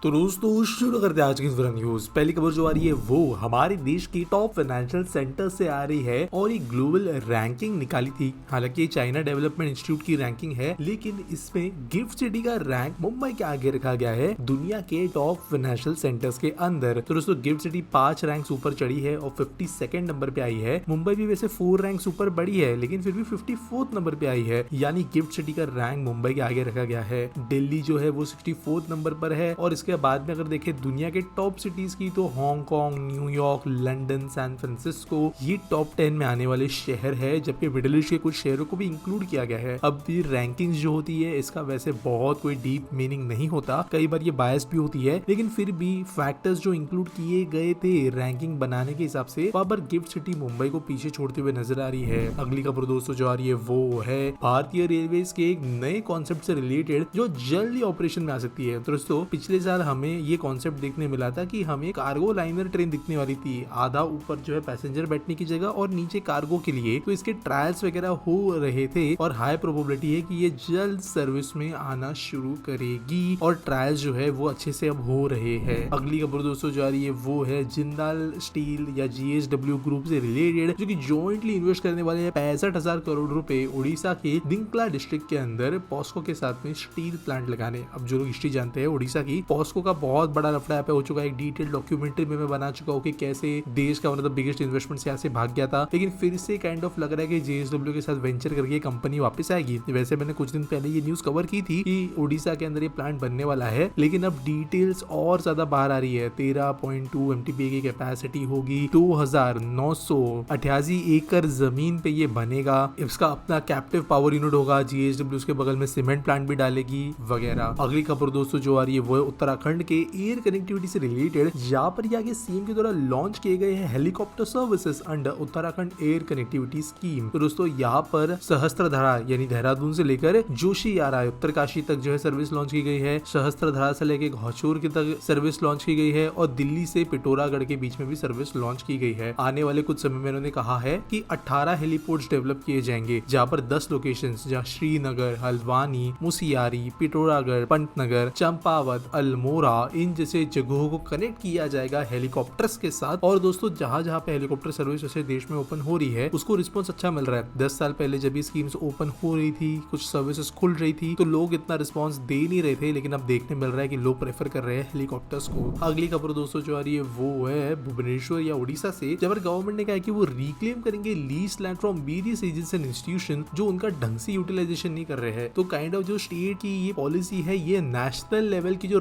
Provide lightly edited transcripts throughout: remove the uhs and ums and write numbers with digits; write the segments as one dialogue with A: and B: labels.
A: तो दोस्तों शुरू करते हैं आज की न्यूज। पहली खबर जो आ रही है वो हमारे देश की टॉप फाइनेंशियल सेंटर से आ रही है और एक ग्लोबल रैंकिंग निकाली थी। हालांकि चाइना डेवलपमेंट इंस्टीट्यूट की रैंकिंग है, लेकिन इसमें गिफ्ट सिटी का रैंक मुंबई के आगे रखा गया है दुनिया के टॉप फाइनेंशियल सेंटर्स के अंदर। तो दोस्तों गिफ्ट सिटी 5 रैंक ऊपर चढ़ी है और 52nd नंबर पे आई है। मुंबई भी वैसे 4 रैंक ऊपर बढ़ी है, लेकिन फिर भी 54th नंबर पे आई है, यानी गिफ्ट सिटी का रैंक मुंबई के आगे रखा गया है। दिल्ली जो है वो 64th नंबर पर है और इसके बाद में अगर देखें दुनिया के टॉप सिटीज की तो Hong Kong, New York, London, San Francisco ये टॉप 10 में आने वाले शहर है, जबकि मिडिल ईस्ट के कुछ शहरों को भी इंक्लूड किया गया है। अब ये रैंकिंग्स जो होती है इसका वैसे बहुत कोई डीप मीनिंग नहीं होता, कई बार ये बायस भी होती है, लेकिन फिर भी फैक्टर्स जो इंक्लूड किए गए थे रैंकिंग बनाने के हिसाब से वहां पर गिफ्ट सिटी मुंबई को पीछे छोड़ते हुए नजर आ रही है। अगली खबर दोस्तों जो आ रही है वो है भारतीय रेलवे के एक नए कॉन्सेप्ट से रिलेटेड जो जल्दी ऑपरेशन में आ सकती है। दोस्तों पिछले साल हमें ये कॉन्सेप्ट देखने मिला था कि हमें कार्गो लाइनर ट्रेन दिखने वाली थी, आधा ऊपर जो है पैसेंजर बैठने की जगह और नीचे कार्गो के लिए। तो इसके ट्रायल्स वगैरह हो रहे थे और हाई प्रोबेबिलिटी है कि ये जल्द सर्विस में आना शुरू करेगी और ट्रायल्स जो है वो अच्छे से अब हो रहे हैं। अगली खबर दोस्तों जो आ रही है वो है जिंदाल स्टील या JSW ग्रुप से रिलेटेड, जो कि जॉइंटली इन्वेस्ट करने वाले हैं 65,000 करोड़ रुपए उड़ीसा के दिंकला डिस्ट्रिक्ट के अंदर पॉस्को के साथ में स्टील प्लांट लगाने। अब जो लोग हिस्ट्री जानते हैं उड़ीसा की, पॉस्को का बहुत बड़ा लफड़ा हो चुका है। एक डिटेल डॉक्यूमेंट्री में मैं बना चुका हूँ कि कैसे देश का मतलब बिगेस्ट इन्वेस्टमेंट यहाँ से भाग गया था, लेकिन फिर से काइंड ऑफ लग रहा है कि JSW के साथ वेंचर करके कंपनी वापस आएगी। वैसे मैंने कुछ दिन पहले ये न्यूज कवर की थी कि उड़ीसा के अंदर ये प्लांट बनने वाला है, लेकिन अब डिटेल्स और ज्यादा बाहर आ रही है। 13.2 MTPA की कैपेसिटी होगी, 2,988 एकड़ जमीन पे ये बनेगा। इसका अपना कैप्टिव पावर यूनिट होगा, JSW उसके बगल में सीमेंट प्लांट भी डालेगी वगैरह। अगली खबर दोस्तों जो आ रही है वो है उत्तराखंड के एयर कनेक्टिविटी से रिलेटेड, जहाँ पर आगे सीएम के द्वारा लॉन्च किए गए हैं helicopter services under Uttarakhand air connectivity scheme. तो दोस्तों यहाँ पर सहस्त्रधारा यानी देहरादून से लेकर जोशीयारा उत्तरकाशी तक जो है सर्विस लॉन्च की गई है। सहस्त्रधारा से लेकर घोचूर की तक सर्विस लॉन्च की गई है और दिल्ली से पिटोरागढ़ के बीच में भी सर्विस लॉन्च की गई है। आने वाले कुछ समय में उन्होंने कहा है कि 18 हेलीपोर्ट्स डेवलप किए जाएंगे, जहाँ पर 10 लोकेशंस जहाँ श्रीनगर, हल्द्वानी, मुसियारी, पिटोरागढ़, पंतनगर, चंपावत, अल्मोड़ा इन जैसे जगहों को कनेक्ट किया जाएगा हेलीकॉप्टर्स के साथ। और दोस्तों जहाँ जहाँ पे हेलीकॉप्टर सर्विस वैसे देश में ओपन हो रही है उसको रिस्पॉन्स अच्छा मिल रहा है। 10 साल पहले जब ये स्कीम्स ओपन हो रही थी, कुछ सर्विसेज खुल रही थी, तो लोग इतना रिस्पॉन्स दे नहीं रहे थे, लेकिन अब देखने मिल रहा है कि लोग प्रेफर कर रहे हैं हेलीकॉप्टर्स को। अगली खबर दोस्तों जो आ रही है वो है भुवनेश्वर या उड़ीसा से, जब गवर्नमेंट ने कहा कि वो रिक्लेम करेंगे lease land from various agency and institution जो उनका ढंग से यूटिलाइजेशन नहीं कर रहे हैं। तो काइंड ऑफ जो स्टेट की ये पॉलिसी है ये नेशनल लेवल की जो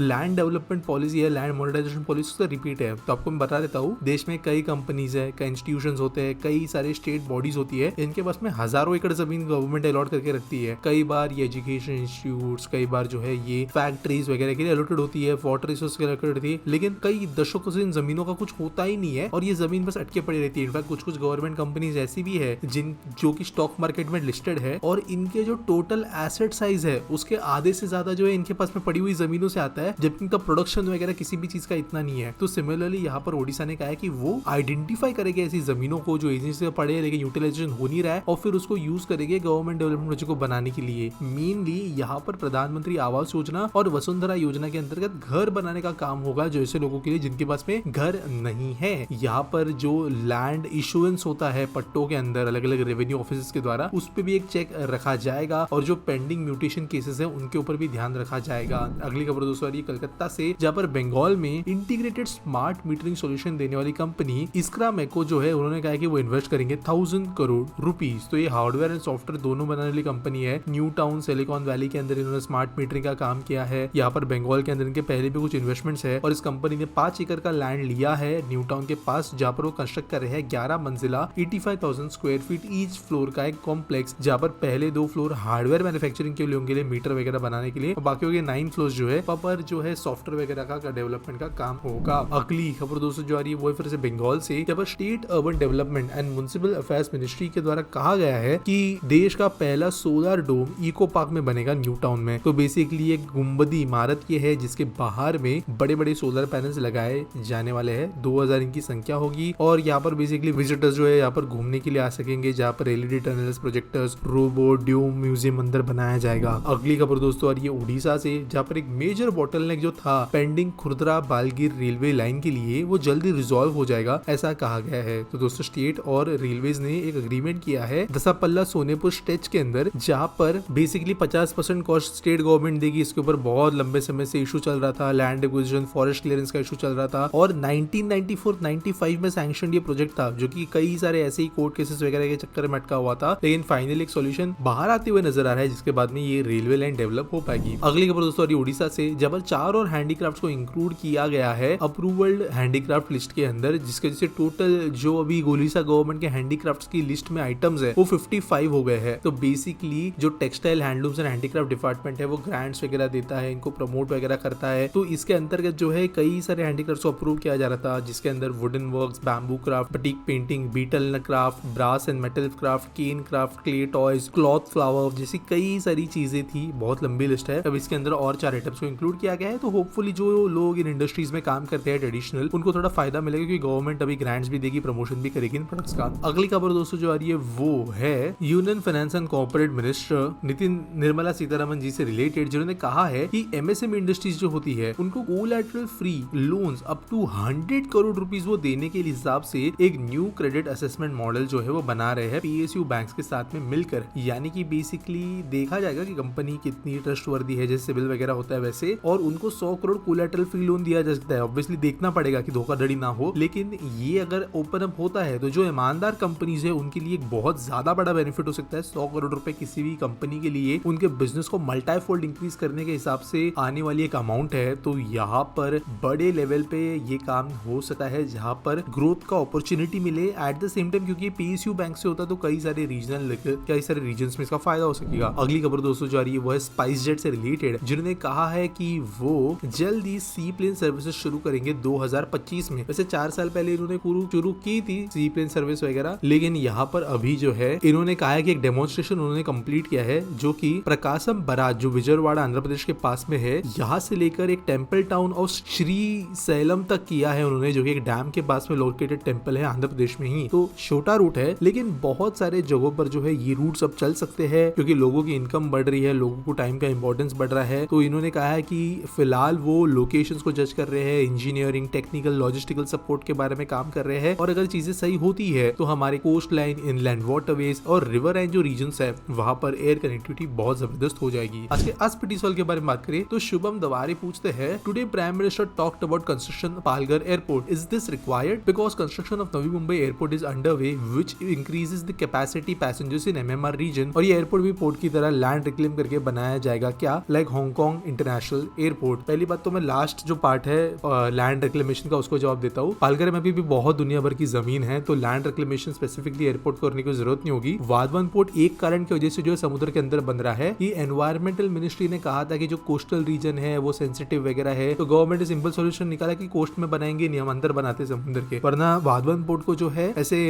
A: लैंड डेवलपमेंट पॉलिसी है, लैंड मोनेटाइजेशन पॉलिसी उसका रिपीट है। तो आपको मैं बता देता हूँ, देश में कई कंपनीज है, कई इंस्टीट्यूशंस होते हैं, कई सारे स्टेट बॉडीज होती है, इनके पास में हजारों एकड़ जमीन गवर्नमेंट अलॉट करके रखती है। कई बार ये एजुकेशन इंस्टीट्यूट्स, कई बार जो है ये फैक्ट्रीज वगैरह के लिए अलॉटेड होती है, वाटर रिसोर्स के लिए अलॉटेड होती है, लेकिन कई दशकों से इन जमीनों का कुछ होता ही नहीं है और ये जमीन बस अटके पड़ी रहती है। इनफैक्ट कुछ गवर्नमेंट कंपनीज ऐसी भी है जो कि स्टॉक मार्केट में लिस्टेड है और इनके जो टोटल एसेट साइज है उसके आधे से ज्यादा जो है इनके पास में पड़ी हुई जमीनों से आता है, जबकि इनका प्रोडक्शन वगैरह किसी भी चीज का इतना नहीं है। तो सिमिलरली यहाँ पर ओडिशा ने कहा है कि वो आइडेंटिफाई करेंगे ऐसी जमीनों को जो एजेंसी से पड़े लेकिन यूटिलाइजेशन हो नहीं रहा है और फिर उसको यूज करेंगे गवर्नमेंट डेवलपमेंट प्रोजेक्ट को बनाने के लिए। मेनली यहाँ पर प्रधानमंत्री आवास योजना और वसुंधरा योजना के अंतर्गत घर बनाने का काम होगा, जो ऐसे लोगों के लिए जिनके पास में घर नहीं है। यहाँ पर जो लैंड इशुएंस होता है पट्टों के अंदर अलग अलग रेवेन्यू ऑफिस के द्वारा, उस पर भी एक चेक रखा जाएगा और जो पेंडिंग म्यूटेशन केसेस है उनके ऊपर भी ध्यान रखा जाएगा। अगली खबर दोस्तों कलकत्ता से, जहाँ पर बंगाल में इंटीग्रेटेड स्मार्ट मीटरिंग सॉल्यूशन देने वाली कंपनी इस्क्रामेको जो है उन्होंने कहा कि वो इन्वेस्ट करेंगे 1000 करोड़ रुपीस। तो ये हार्डवेयर एंड सॉफ्टवेयर दोनों बनाने वाली कंपनी है। न्यू टाउन सिलिकॉन वैली के अंदर इन्होंने स्मार्ट मीटरिंग का काम किया है। यहाँ पर बंगाल के अंदर इनके पहले भी कुछ इन्वेस्टमेंट्स है और इस कंपनी ने 5 एकड़ का लैंड लिया है न्यू टाउन के पास, जहाँ पर वो कंस्ट्रक्ट कर रहे हैं 11 मंजिला 85,000 स्क्वायर फीट ईच फ्लोर का एक कॉम्प्लेक्स, जहाँ पर पहले 2 फ्लोर हार्डवेयर मैन्युफैक्चरिंग के लिए होंगे, मीटर वगैरह बनाने के लिए, और बाकी होंगे 9 फ्लोर जो है पर जो है सॉफ्टवेयर वगैरह का डेवलपमेंट का काम होगा। अगली खबर दोस्तों जो आ रही है वो फिर से बंगाल से, जब state urban development and municipal affairs ministry के द्वारा कहा गया है कि देश का पहला सोलर डोम इको पार्क में बनेगा न्यू टाउन में। तो बेसिकली एक गुंबदी इमारत ये है जिसके बाहर में बड़े बड़े सोलर पैनल्स लगाए जाने वाले हैं। 2000 इनकी संख्या होगी और यहाँ पर बेसिकली विजिटर्स जो है यहाँ पर घूमने के लिए आ सकेंगे, जहाँ पर LED tunnels, projectors, robot, dome museum अंदर बनाया जाएगा। अगली खबर दोस्तों आ रही है उड़ीसा से, जहाँ पर एक मेजर बॉटलनेक जो था पेंडिंग खुर्दरा बालगीर रेलवे लाइन के लिए वो जल्दी रिजॉल्व हो जाएगा, ऐसा कहा गया है। तो दोस्तों स्टेट और रेलवेज ने एक एग्रीमेंट किया है दसापल्ला सोनेपुर स्ट्रेच के अंदर, जहाँ पर बेसिकली 50% कॉस्ट स्टेट गवर्नमेंट देगी। इसके ऊपर बहुत लंबे समय से इशू चल रहा था, लैंड एक्विजिशन फॉरेस्ट क्लियरेंस का इशू चल रहा था और 1994-95 में सैंक्शन ये प्रोजेक्ट था, जो कि कई सारे ऐसे ही कोर्ट केसेस वगैरह के चक्कर में अटका हुआ था। लेकिन फाइनली एक सॉल्यूशन बाहर आते हुए नजर आ रहा है, जिसके बाद में ये रेलवे लाइन डेवलप हो पाएगी। अगली खबर दोस्तों उड़ीसा से, जब 4 और हैंडीक्राफ्ट को इंक्लूड किया गया है अप्रूवल्ड हैंडीक्राफ्ट लिस्ट के अंदर, जिसके जैसे टोटल जो अभी उड़ीसा गवर्नमेंट के हैंडीक्राफ्ट की लिस्ट में आइटम्स है वो 55 हो गए हैं। तो बेसिकली जो textile handlooms and handicraft department है वो ग्रांट्स वगैरह देता है, इनको प्रमोट वगैरह करता है। तो इसके अंतर्गत जो है कई सारे हैंडीक्राफ्ट को अप्रूव किया जा रहा था, जिसके अंदर wooden works, bamboo craft, batik painting, beetle craft, brass and metal craft, cane craft, clay toys, cloth flower जैसी कई सारी चीजें थी। बहुत लंबी लिस्ट है। अब इसके अंदर और 4 आइटम्स को इंक्लूड किया गया है। तो होपफुली जो लोग इन इंडस्ट्रीज में काम करते हैं ट्रेडिशनल, उनको थोड़ा फायदा मिलेगा, क्योंकि गवर्नमेंट अभी ग्रांट्स भी देगी, प्रमोशन भी करेगी इन प्रोडक्ट्स का। अगली खबर दोस्तों जो आ रही है वो है union finance and corporate minister Nitin Nirmala Sitharaman ji से रिलेटेड, जिन्होंने कहा है कि एमएसएमई इंडस्ट्रीज जो होती है उनको collateral free loans up to 100 crore rupees वो देने के हिसाब से एक न्यू क्रेडिट असेसमेंट मॉडल जो है वो बना रहे हैं पीएसयू बैंक्स के साथ में मिलकर। यानी कि बेसिकली देखा जाएगा कि कंपनी कितनी ट्रस्टवर्दी है, जैसे सिविल वगैरह होता है वैसे, और उनको 100 करोड़ कोलैटरल फ्री लोन दिया जा सकता है। ऑब्वियसली देखना पड़ेगा कि धोखाधड़ी ना हो, लेकिन ये अगर ओपन अप होता है तो जो ईमानदार कंपनीज है उनके लिए एक बहुत ज्यादा बड़ा बेनिफिट हो सकता है। 100 करोड़ रुपए किसी भी कंपनी के लिए उनके बिजनेस को मल्टीफोल्ड इंक्रीज करने के हिसाब से आने वाली एक अमाउंट है। तो यहाँ पर बड़े लेवल पे ये काम हो सकता है, जहाँ पर ग्रोथ का अपॉर्चुनिटी मिले एट द सेम टाइम, क्योंकि पीएसयू बैंक से होता है तो कई सारे रीजन्स में इसका फायदा हो सकेगा। अगली खबर दोस्तों जो आ रही है वो है स्पाइस जेट से रिलेटेड, जिन्होंने कहा है कि वो जल्द ही सी प्लेन सर्विसेज शुरू करेंगे 2025 में। वैसे 4 साल पहले इन्होंने शुरू की थी सी प्लेन सर्विस वगैरह, लेकिन यहाँ पर अभी जो है इन्होंने कहा है कि एक डेमोन्स्ट्रेशन उन्होंने कंप्लीट किया है, जो कि प्रकाशम बराज जो विजयवाड़ा आंध्र प्रदेश के पास में है, यहाँ से लेकर एक टेम्पल टाउन और श्री सैलम तक किया है उन्होंने, जो कि एक डैम के पास में लोकेटेड टेम्पल है आंध्र प्रदेश में ही। तो छोटा रूट है, लेकिन बहुत सारे जगहों पर जो है ये रूट सब चल सकते हैं, क्योंकि लोगों की इनकम बढ़ रही है, लोगों को टाइम का इंपॉर्टेंस बढ़ रहा है। तो इन्होंने कहा है कि फिलहाल वो लोकेशंस को जज कर रहे हैं, इंजीनियरिंग, टेक्निकल, लॉजिस्टिकल सपोर्ट के बारे में काम कर रहे हैं, और अगर चीजें सही होती है तो हमारे कोस्ट लाइन, इनलैंड वाटरवेज और रिवर एंड जो रीजन्स है वहां पर एयर कनेक्टिविटी बहुत जबरदस्त हो जाएगी। आज के अस्पटी सवाल के बारे में बात करें तो शुभम दवारे पूछते हैं, today prime minister talked about construction Palghar airport, is this required because construction of Navi Mumbai airport is underway which increases the capacity passengers in MMR region, और ये एयरपोर्ट भी पोर्ट की तरह लैंड रिक्लेम करके बनाया जाएगा क्या, लाइक हांगकांग इंटरनेशनल एयरपोर्ट। पहली बात तो मैं लास्ट जो पार्ट है लैंड रिक्लेमेशन का उसको जवाब देता हूँ। पालघर में भी बहुत दुनिया भर की जमीन है, तो लैंड रिक्लेमेशन स्पेसिफिकली एयरपोर्ट करने की जरूरत नहीं होगी। वाधवन पोर्ट एक कारण की वजह से जो समुद्र के अंदर बन रहा है, ये एनवायरमेंटल मिनिस्ट्री ने कहा था कि जो कोस्टल रीजन है वो सेंसिटिव वगैरह है, तो गवर्नमेंट ने सिंपल सॉल्यूशन निकाला कि कोस्ट में बनाएंगे नहीं, हम अंदर बनाते समुद्र के, वरना वाधवन पोर्ट को जो है ऐसे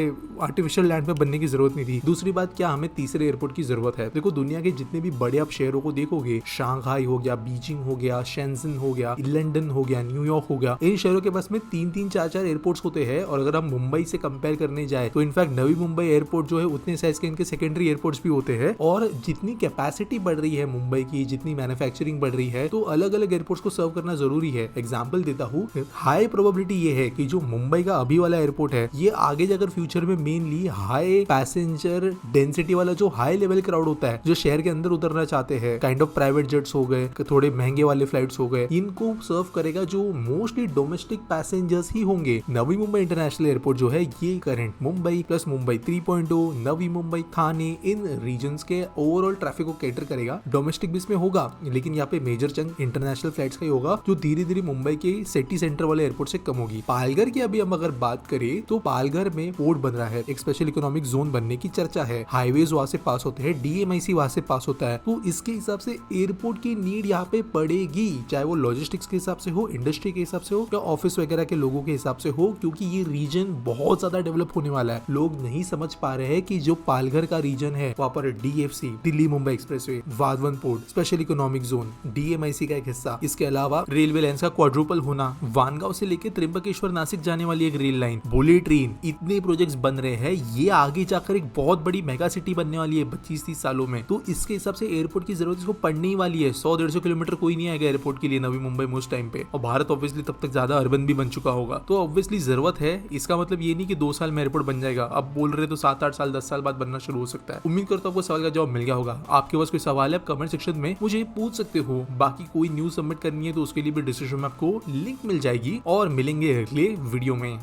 A: आर्टिफिशियल लैंड पे बनने की जरूरत नहीं थी। दूसरी बात, क्या हमें तीसरे एयरपोर्ट की जरूरत है? देखो दुनिया के जितने भी बड़े आप शहरों को देखोगे, शांघाई हो गया, बीजिंग हो गया, शेंजन हो गया, लंदन हो गया, न्यूयॉर्क हो गया, इन शहरों के पास में 3-3, 4-4 एयरपोर्ट्स होते हैं। और अगर हम मुंबई से कंपेयर करने जाए तो इनफैक्ट नवी मुंबई एयरपोर्ट जो है उतने साइज के इनके सेकेंडरी एयरपोर्ट्स भी होते हैं। और जितनी कैपेसिटी बढ़ रही है मुंबई की, जितनी मैन्युफैक्चरिंग बढ़ रही है, तो अलग अलग एयरपोर्ट्स को सर्व करना जरूरी है। एग्जाम्पल देता हूँ, हाई प्रोबेबिलिटी ये है कि जो मुंबई का अभी वाला एयरपोर्ट है, ये आगे जाकर फ्यूचर में मेनली हाई पैसेंजर डेंसिटी वाला जो हाई लेवल क्राउड होता है, जो शहर के अंदर उतरना चाहते हैं, काइंड ऑफ प्राइवेट जेट्स हो गए, थोड़े महंगे वाले फ्लाइट्स हो गए, इनको सर्व करेगा, जो मोस्टली डोमेस्टिक पैसेंजर्स ही होंगे। नवी मुंबई इंटरनेशनल एयरपोर्ट जो है ये करंट मुंबई प्लस मुंबई 3.0, नवी मुंबई, थाने, इन रीजन्स के ओवरऑल ट्रैफिक को कैटर करेगा। डोमेस्टिक भी इसमें होगा, लेकिन यहाँ पे मेजर चंक इंटरनेशनल फ्लाइट्स का ही होगा, जो धीरे धीरे मुंबई के सिटी सेंटर वाले एयरपोर्ट से कम होगी। पालघर की अभी हम अगर बात करें तो पालघर में पोर्ट बन रहा है, एक स्पेशल इकोनॉमिक जोन बनने की चर्चा है, हाईवेज वहां से पास होते हैं, डीएमआईसी वहां से पास होता है, तो इसके हिसाब से एयरपोर्ट की नीड यहाँ पे पड़ेगी, चाहे वो लॉजिस्टिक्स के हिसाब से हो, इंडस्ट्री के हिसाब से हो, या ऑफिस वगैरह के लोगों के हिसाब से हो, क्योंकि ये रीजन बहुत ज्यादा डेवलप होने वाला है। लोग नहीं समझ पा रहे हैं कि जो पालघर का रीजन है वहाँ पर DFC, Delhi Mumbai expressway, Vadhavan port, special economic zone, DMIC का एक हिस्सा, इसके अलावा रेलवे लाइन का क्वाड्रुपल होना, वानगांव से लेकर त्रिंबकेश्वर नासिक जाने वाली एक रेल लाइन, बुलेट ट्रेन, इतने प्रोजेक्ट्स बन रहे हैं। ये आगे जाकर एक बहुत बड़ी मेगा सिटी बनने वाली है 25-30 सालों में, तो इसके हिसाब से एयरपोर्ट की जरूरत इसको पड़ने ही वाली है। 100-150 किलोमीटर कोई नहीं आएगा एयरपोर्ट के लिए नवी मुंबई में उस टाइम पे, और भारत ऑब्वियसली तब तक ज्यादा अर्बन भी बन चुका होगा, तो ऑब्वियसली जरूरत है। इसका मतलब ये नहीं कि 2 साल में एयरपोर्ट बन जाएगा, अब बोल रहे तो 7-8 साल 10 साल बाद बनना शुरू हो सकता है। उम्मीद करता हूँ आपको सवाल का जवाब मिल गया होगा। आपके पास कोई सवाल है आप कमेंट सेक्शन में मुझे पूछ सकते हो। बाकी कोई न्यूज सबमिट करनी है तो उसके लिए भी डिस्क्रिप्शन में आपको लिंक मिल जाएगी, और मिलेंगे अगले वीडियो में।